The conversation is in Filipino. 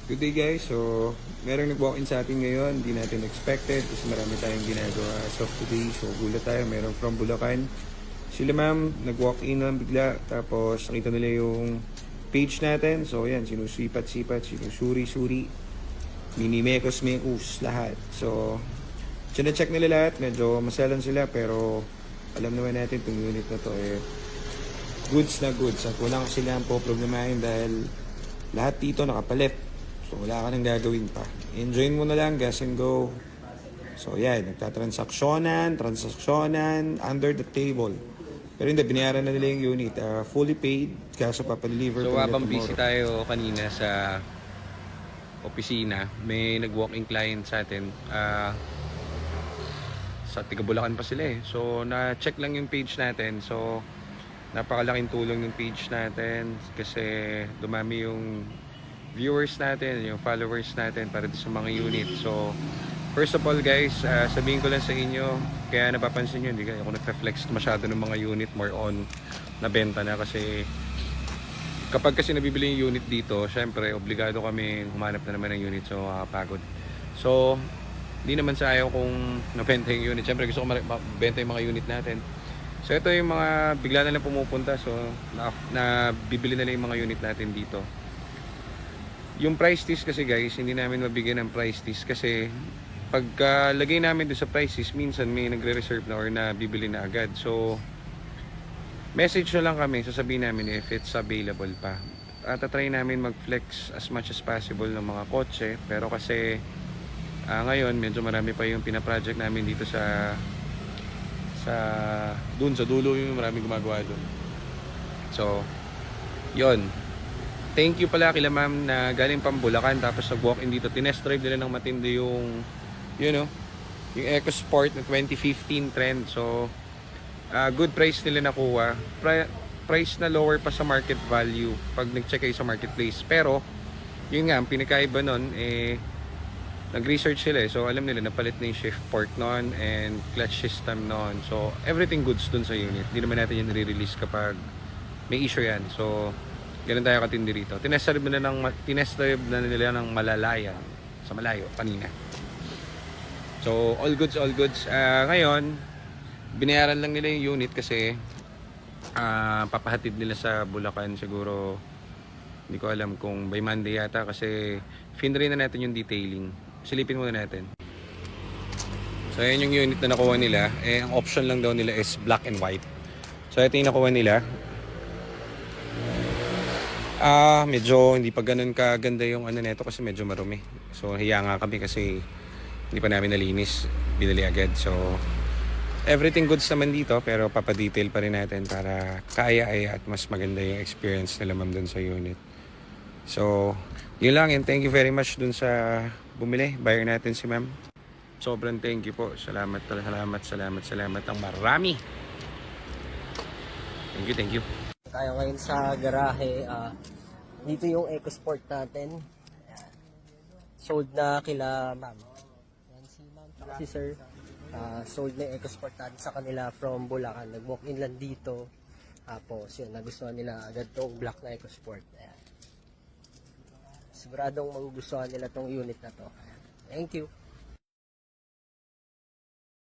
Good day guys, so merong nag-walk-in sa atin ngayon, hindi natin expected kasi marami tayong ginagawa as of today. So gulat tayo, merong from Bulacan. Sila ma'am, nag-walk-in lang bigla, tapos nakita nila yung page natin. So yan, sinusipat-sipat, sinusuri-suri, minimekos-mekos, lahat. So, check nila lahat, medyo maselan sila pero alam naman natin itong unit na to goods na goods at wala kasi silang po problemahin dahil lahat dito nakapalit. So wala ka nang gagawin pa. Enjoyin mo na lang, gas and go. So yan, nagtatransaksyonan, under the table. Pero hindi, binayaran na nila yung unit. Fully paid, kaso papadeliver So pa nila habang tomorrow. busy tayo kanina sa opisina, may nag-walk-in client sa atin. Sa tiga Bulacan pa sila eh. So na-check lang yung page natin. So napakalaking tulong yung page natin kasi dumami yung viewers natin, yung followers natin para sa mga unit. So first of all guys, sabihin ko lang sa inyo, kaya napapansin nyo, hindi ako nag-reflex masyado ng mga unit, more on nabenta na kasi kapag kasi nabibili yung unit dito, syempre obligado kami humanap na naman ng unit, so pagod. So hindi naman sa ayaw kung nabenta yung unit, syempre gusto ko mabenta yung mga unit natin. So ito yung mga bigla na lang pumupunta, so nabibili na lang yung mga unit natin dito. Yung price list kasi guys, hindi namin mabigyan ng price list kasi pagka lagay namin doon sa price list, minsan may nagre-reserve na or na bibili na agad. So message na lang kami, sasabihin namin if it's available pa. Tatry namin mag-flex as much as possible ng mga kotse, pero kasi ngayon medyo marami pa yung pina-project namin dito sa dun sa dulo, yung maraming gumagawa dun. So yon. Thank you pala kila ma'am na galing pang Bulacan tapos nag-walk-in dito. Tinest drive nila ng matindi yung yung EcoSport na 2015 trend. So good price nila nakuha. Price na lower pa sa market value pag nag-check kayo sa marketplace. Pero yun nga, ang pinakaiba nun nag-research sila so alam nila napalit na yung shift fork noon and clutch system noon. So everything goods dun sa unit. Hindi naman natin yung re-release kapag may issue yan. So ganun tayo katindi rito. Tinest drive na nila ng malalayan sa malayo kanina. So all goods. Ngayon binayaran lang nila yung unit kasi papahatid nila sa Bulacan siguro, hindi ko alam kung by Monday yata kasi finry na natin yung detailing. Silipin muna natin. So ayan yung unit na nakuha nila. Ang option lang daw nila is black and white. So ito yung nakuha nila. Medyo hindi pa ganun kaganda yung neto kasi medyo marumi. So hiya nga kami kasi hindi pa namin nalinis, binili agad. So everything goods naman dito pero papadetail pa rin natin para kaya at mas maganda yung experience nila ma'am dun sa unit. So yun lang, and thank you very much dun sa bumili, buyer natin si ma'am. Sobrang thank you po. Salamat ang marami. Thank you. Tayo ngayon sa garahe. Dito yung EcoSport natin. Ayan. Sold na kila ma'am. Ayan si ma'am, si sir. Sold na yung EcoSport natin sa kanila from Bulacan. Nag-walk-in lang dito. Tapos yun, nagustuhan nila agad tong black na EcoSport. Ayan. Siguradong magugustuhan nila tong unit na to. Thank you.